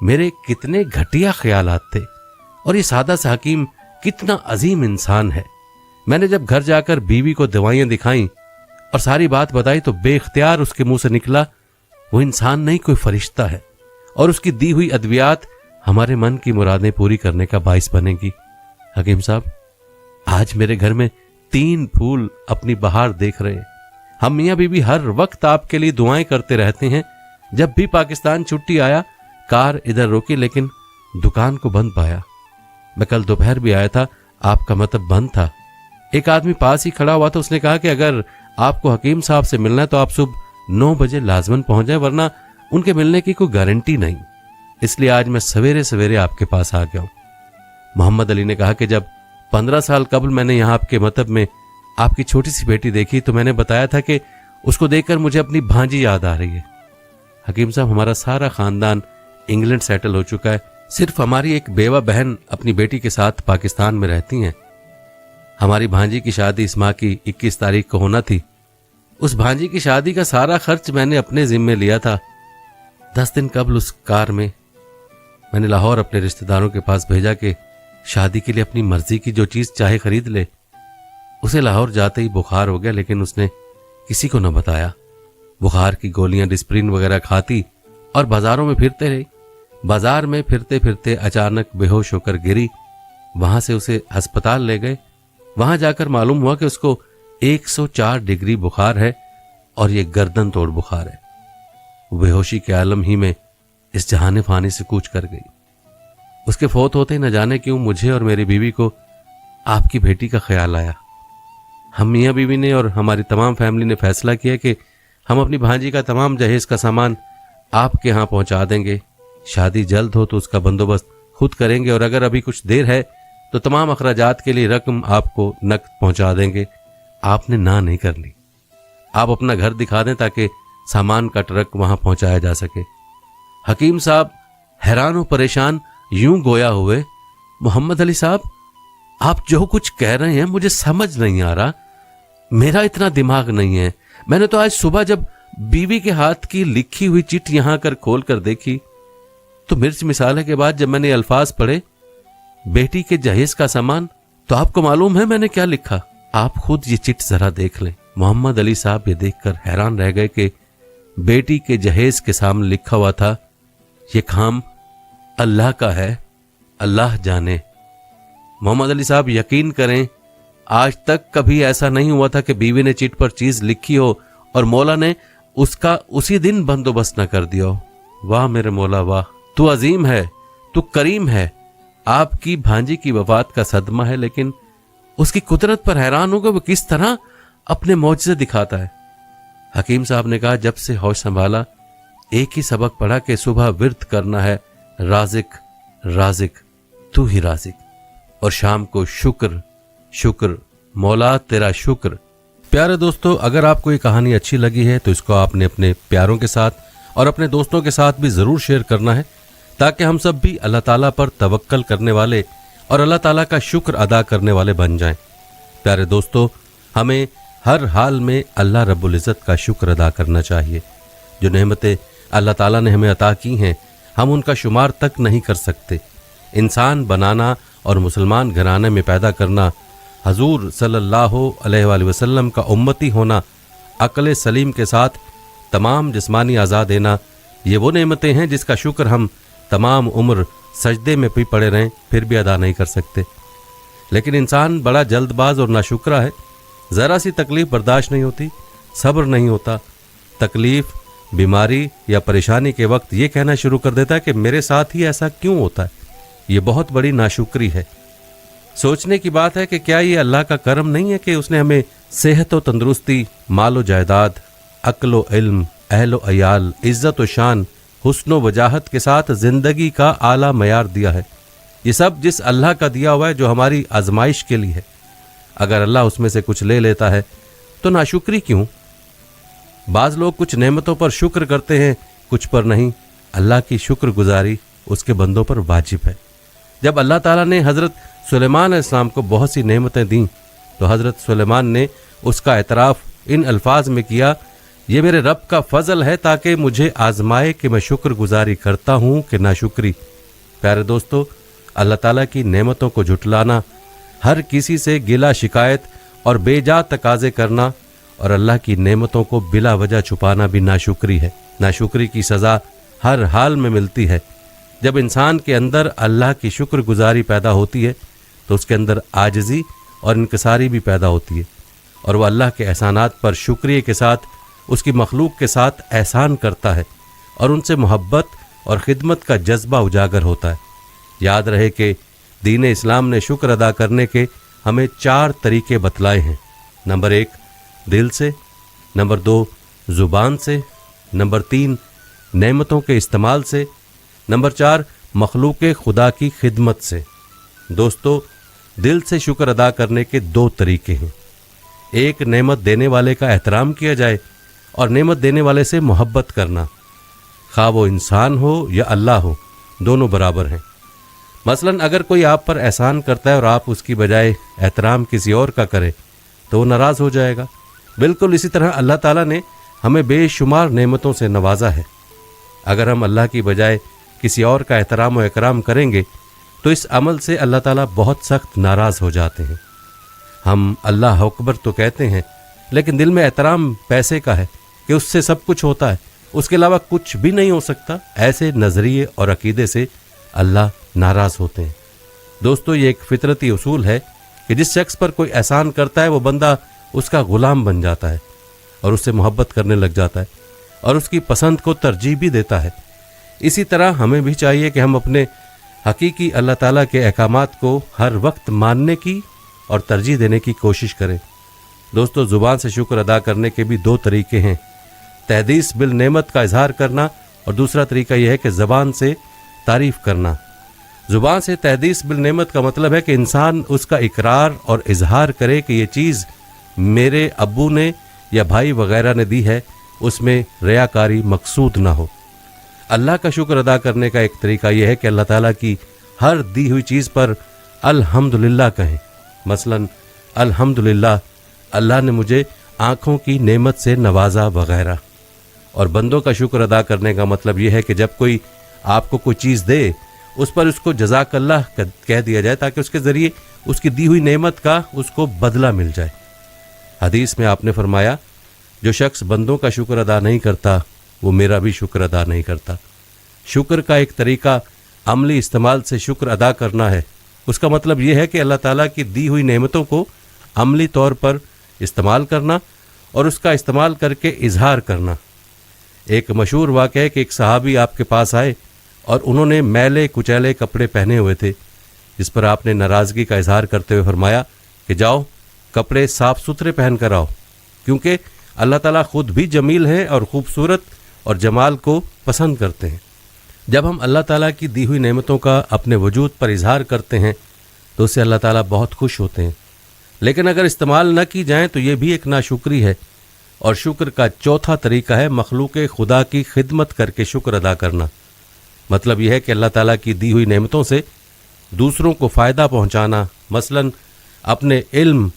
میرے کتنے گھٹیا خیالات تھے اور یہ سادہ سا حکیم کتنا عظیم انسان ہے۔ میں نے جب گھر جا کر بیوی کو دوائیاں دکھائیں اور ساری بات بتائی تو بے اختیار اس کے منہ سے نکلا، وہ انسان نہیں کوئی فرشتہ ہے، اور اس کی دی ہوئی ادویات ہمارے من کی مرادیں پوری کرنے کا باعث بنے گی۔ حکیم صاحب، آج میرے گھر میں 3 پھول اپنی بہار دیکھ رہے ہیں۔ ہم میاں بیوی ہر وقت آپ کے لیے دعائیں کرتے رہتے ہیں۔ جب بھی پاکستان چھٹی آیا کار ادھر روکی لیکن دکان کو بند پایا۔ میں کل دوپہر بھی آیا تھا، آپ کا مطب بند تھا۔ ایک آدمی پاس ہی کھڑا ہوا تھا، اس نے کہا کہ اگر آپ کو حکیم صاحب سے ملنا ہے تو آپ صبح 9 بجے لازماً پہنچ جائیں، ورنہ ان کے ملنے کی کوئی گارنٹی نہیں۔ اس لیے آج میں سویرے سویرے آپ کے پاس آ گیا ہوں۔ محمد علی نے کہا کہ جب 15 سال قبل میں نے یہاں آپ کے مطب میں آپ کی چھوٹی سی بیٹی دیکھی تو میں نے بتایا تھا کہ اس کو دیکھ کر مجھے اپنی بھانجی یاد آ رہی ہے۔ حکیم صاحب، ہمارا سارا خاندان انگلینڈ سیٹل ہو چکا ہے، صرف ہماری ایک بیوہ بہن اپنی بیٹی کے ساتھ پاکستان میں رہتی ہیں۔ ہماری بھانجی کی شادی اس ماہ کی 21 تاریخ کو ہونا تھی۔ اس بھانجی کی شادی کا سارا خرچ میں نے اپنے ذمے لیا تھا۔ 10 دن قبل اس کار میں نے لاہور اپنے رشتہ داروں کے پاس بھیجا کہ شادی کے لیے اپنی مرضی کی جو چیز چاہے خرید لے۔ اسے لاہور جاتے ہی بخار ہو گیا، لیکن اس نے کسی کو نہ بتایا۔ بخار کی گولیاں ڈسپرین وغیرہ کھاتی اور بازاروں میں پھرتے رہی۔ بازار میں پھرتے پھرتے اچانک بے ہوش ہو کر گری۔ وہاں سے اسے ہسپتال لے گئے۔ وہاں جا کر معلوم ہوا کہ اس کو 104 ڈگری بخار ہے اور یہ گردن توڑ بخار ہے۔ وہ بے ہوشی کے عالم ہی میں اس جہان فانی سے کوچ کر گئی۔ اس کے فوت ہوتے نہ جانے کیوں مجھے اور میری بیوی کو آپ کی بیٹی کا خیال آیا۔ ہم میاں بیوی نے اور ہماری تمام فیملی نے فیصلہ کیا کہ ہم اپنی بھانجی کا تمام جہیز کا سامان آپ کے ہاں پہنچا دیں گے۔ شادی جلد ہو تو اس کا بندوبست خود کریں گے، اور اگر ابھی کچھ دیر ہے تو تمام اخراجات کے لیے رقم آپ کو نقد پہنچا دیں گے۔ آپ نے نہ نہیں کرنی۔ آپ اپنا گھر دکھا دیں تاکہ سامان کا ٹرک وہاں پہنچایا جا سکے۔ حکیم صاحب حیران و پریشان یوں گویا ہوئے، محمد علی صاحب، آپ جو کچھ کہہ رہے ہیں مجھے سمجھ نہیں آ رہا، میرا اتنا دماغ نہیں ہے۔ میں نے تو آج صبح جب بیوی کے ہاتھ کی لکھی ہوئی چٹ یہاں کر کھول کر دیکھی تو مرچ مسالے کے بعد جب میں نے الفاظ پڑھے بیٹی کے جہیز کا سامان، تو آپ کو معلوم ہے میں نے کیا لکھا؟ آپ خود یہ چٹ ذرا دیکھ لیں۔ محمد علی صاحب یہ دیکھ کر حیران رہ گئے کہ بیٹی کے جہیز کے سامنے لکھا ہوا تھا، یہ کام اللہ کا ہے، اللہ جانے۔ محمد علی صاحب یقین کریں، آج تک کبھی ایسا نہیں ہوا تھا کہ بیوی نے چٹ پر چیز لکھی ہو اور مولا نے اس کا اسی دن بندوبست نہ کر دیا ہو۔ واہ میرے مولا واہ، تو عظیم ہے، تو کریم ہے۔ آپ کی بھانجی کی وفات کا صدمہ ہے، لیکن اس کی قدرت پر حیران ہو کہ وہ کس طرح اپنے معجزے دکھاتا ہے۔ حکیم صاحب نے کہا جب سے ہوش سنبھالا ایک ہی سبق پڑھا کہ صبح ورد کرنا ہے رازق رازق تو ہی رازق، اور شام کو شکر شکر مولا تیرا شکر۔ پیارے دوستو، اگر آپ کو یہ کہانی اچھی لگی ہے تو اس کو آپ نے اپنے پیاروں کے ساتھ اور اپنے دوستوں کے ساتھ بھی ضرور شیئر کرنا ہے، تاکہ ہم سب بھی اللہ تعالیٰ پر توکل کرنے والے اور اللہ تعالیٰ کا شکر ادا کرنے والے بن جائیں۔ پیارے دوستو، ہمیں ہر حال میں اللہ رب العزت کا شکر ادا کرنا چاہیے۔ جو نعمتیں اللہ تعالیٰ نے ہمیں عطا کی ہیں ہم ان کا شمار تک نہیں کر سکتے۔ انسان بنانا اور مسلمان گھرانے میں پیدا کرنا، حضور صلی اللہ علیہ وآلہ وسلم کا امتی ہونا، عقل سلیم کے ساتھ تمام جسمانی اعضاء دینا، یہ وہ نعمتیں ہیں جس کا شکر ہم تمام عمر سجدے میں بھی پڑے رہیں پھر بھی ادا نہیں کر سکتے۔ لیکن انسان بڑا جلد باز اور ناشکرا ہے، ذرا سی تکلیف برداشت نہیں ہوتی، صبر نہیں ہوتا، تکلیف، بیماری یا پریشانی کے وقت یہ کہنا شروع کر دیتا ہے کہ میرے ساتھ ہی ایسا کیوں ہوتا ہے۔ یہ بہت بڑی ناشکری ہے۔ سوچنے کی بات ہے کہ کیا یہ اللہ کا کرم نہیں ہے کہ اس نے ہمیں صحت و تندرستی، مال و جائیداد، عقل و علم، اہل و عیال، عزت و شان، حسن و وجاہت کے ساتھ زندگی کا اعلیٰ معیار دیا ہے۔ یہ سب جس اللہ کا دیا ہوا ہے جو ہماری آزمائش کے لیے ہے۔ اگر اللہ اس میں سے کچھ لے لیتا ہے تو ناشکری کیوں؟ بعض لوگ کچھ نعمتوں پر شکر کرتے ہیں، کچھ پر نہیں۔ اللہ کی شکر گزاری اس کے بندوں پر واجب ہے۔ جب اللہ تعالیٰ نے حضرت سلیمان علیہ السلام کو بہت سی نعمتیں دیں تو حضرت سلیمان نے اس کا اعتراف ان الفاظ میں کیا، یہ میرے رب کا فضل ہے تاکہ مجھے آزمائے کہ میں شکر گزاری کرتا ہوں کہ ناشکری۔ پیارے دوستو، اللہ تعالیٰ کی نعمتوں کو جھٹلانا، ہر کسی سے گلا شکایت اور بے جا تقاضے کرنا اور اللہ کی نعمتوں کو بلا وجہ چھپانا بھی ناشکری ہے۔ ناشکری کی سزا ہر حال میں ملتی ہے۔ جب انسان کے اندر اللہ کی شکر گزاری پیدا ہوتی ہے تو اس کے اندر عاجزی اور انکساری بھی پیدا ہوتی ہے، اور وہ اللہ کے احسانات پر شکریہ کے ساتھ اس کی مخلوق کے ساتھ احسان کرتا ہے اور ان سے محبت اور خدمت کا جذبہ اجاگر ہوتا ہے۔ یاد رہے کہ دین اسلام نے شکر ادا کرنے کے ہمیں 4 طریقے بتلائے ہیں۔ نمبر 1 دل سے، نمبر 2 زبان سے، نمبر 3 نعمتوں کے استعمال سے، نمبر 4 مخلوق خدا کی خدمت سے۔ دوستو، دل سے شکر ادا کرنے کے 2 طریقے ہیں۔ ایک نعمت دینے والے کا احترام کیا جائے اور نعمت دینے والے سے محبت کرنا، خواہ وہ انسان ہو یا اللہ ہو، دونوں برابر ہیں۔ مثلا اگر کوئی آپ پر احسان کرتا ہے اور آپ اس کی بجائے احترام کسی اور کا کرے تو وہ ناراض ہو جائے گا۔ بالکل اسی طرح اللہ تعالیٰ نے ہمیں بے شمار نعمتوں سے نوازا ہے۔ اگر ہم اللہ کی بجائے کسی اور کا احترام و اکرام کریں گے تو اس عمل سے اللہ تعالیٰ بہت سخت ناراض ہو جاتے ہیں۔ ہم اللہ اکبر تو کہتے ہیں، لیکن دل میں احترام پیسے کا ہے کہ اس سے سب کچھ ہوتا ہے، اس کے علاوہ کچھ بھی نہیں ہو سکتا۔ ایسے نظریے اور عقیدے سے اللہ ناراض ہوتے ہیں۔ دوستو، یہ ایک فطرتی اصول ہے کہ جس شخص پر کوئی احسان کرتا ہے وہ بندہ اس کا غلام بن جاتا ہے اور اس سے محبت کرنے لگ جاتا ہے اور اس کی پسند کو ترجیح بھی دیتا ہے۔ اسی طرح ہمیں بھی چاہیے کہ ہم اپنے حقیقی اللہ تعالیٰ کے احکامات کو ہر وقت ماننے کی اور ترجیح دینے کی کوشش کریں۔ دوستو، زبان سے شکر ادا کرنے کے بھی 2 طریقے ہیں۔ تحدیث بالنعمت کا اظہار کرنا اور دوسرا طریقہ یہ ہے کہ زبان سے تعریف کرنا۔ زبان سے تحدیث بالنعمت کا مطلب ہے کہ انسان اس کا اقرار اور اظہار کرے کہ یہ چیز میرے ابو نے یا بھائی وغیرہ نے دی ہے، اس میں ریاکاری مقصود نہ ہو۔ اللہ کا شکر ادا کرنے کا ایک طریقہ یہ ہے کہ اللہ تعالیٰ کی ہر دی ہوئی چیز پر الحمدللہ کہیں۔ مثلا الحمدللہ، اللہ نے مجھے آنکھوں کی نعمت سے نوازا وغیرہ۔ اور بندوں کا شکر ادا کرنے کا مطلب یہ ہے کہ جب کوئی آپ کو کوئی چیز دے اس پر اس کو جزاک اللہ کہہ دیا جائے تاکہ اس کے ذریعے اس کی دی ہوئی نعمت کا اس کو بدلہ مل جائے۔ حدیث میں آپ نے فرمایا، جو شخص بندوں کا شکر ادا نہیں کرتا وہ میرا بھی شکر ادا نہیں کرتا۔ شکر کا ایک طریقہ عملی استعمال سے شکر ادا کرنا ہے۔ اس کا مطلب یہ ہے کہ اللہ تعالیٰ کی دی ہوئی نعمتوں کو عملی طور پر استعمال کرنا اور اس کا استعمال کر کے اظہار کرنا۔ ایک مشہور واقعہ ہے کہ ایک صحابی آپ کے پاس آئے اور انہوں نے میلے کچیلے کپڑے پہنے ہوئے تھے، جس پر آپ نے ناراضگی کا اظہار کرتے ہوئے فرمایا کہ جاؤ کپڑے صاف ستھرے پہن کر آؤ، کیونکہ اللہ تعالیٰ خود بھی جمیل ہیں اور خوبصورت اور جمال کو پسند کرتے ہیں۔ جب ہم اللہ تعالیٰ کی دی ہوئی نعمتوں کا اپنے وجود پر اظہار کرتے ہیں تو اس سے اللہ تعالیٰ بہت خوش ہوتے ہیں، لیکن اگر استعمال نہ کی جائیں تو یہ بھی ایک ناشکری ہے۔ اور شکر کا چوتھا طریقہ ہے مخلوق خدا کی خدمت کر کے شکر ادا کرنا۔ مطلب یہ ہے کہ اللہ تعالیٰ کی دی ہوئی نعمتوں سے دوسروں کو فائدہ پہنچانا، مثلا اپنے علم،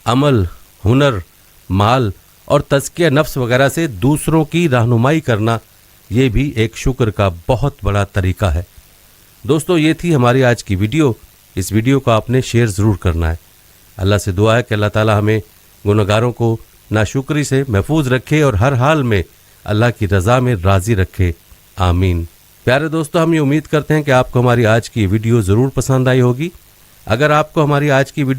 عمل، ہنر، مال اور تزکیہ نفس وغیرہ سے دوسروں کی رہنمائی کرنا، یہ بھی ایک شکر کا بہت بڑا طریقہ ہے۔ دوستو، یہ تھی ہماری آج کی ویڈیو۔ اس ویڈیو کو آپ نے شیئر ضرور کرنا ہے۔ اللہ سے دعا ہے کہ اللہ تعالیٰ ہمیں گنہگاروں کو ناشکری سے محفوظ رکھے اور ہر حال میں اللہ کی رضا میں راضی رکھے، آمین۔ پیارے دوستو، ہم یہ امید کرتے ہیں کہ آپ کو ہماری آج کی ویڈیو ضرور پسند آئی ہوگی۔ اگر آپ کو ہماری آج کی ویڈیو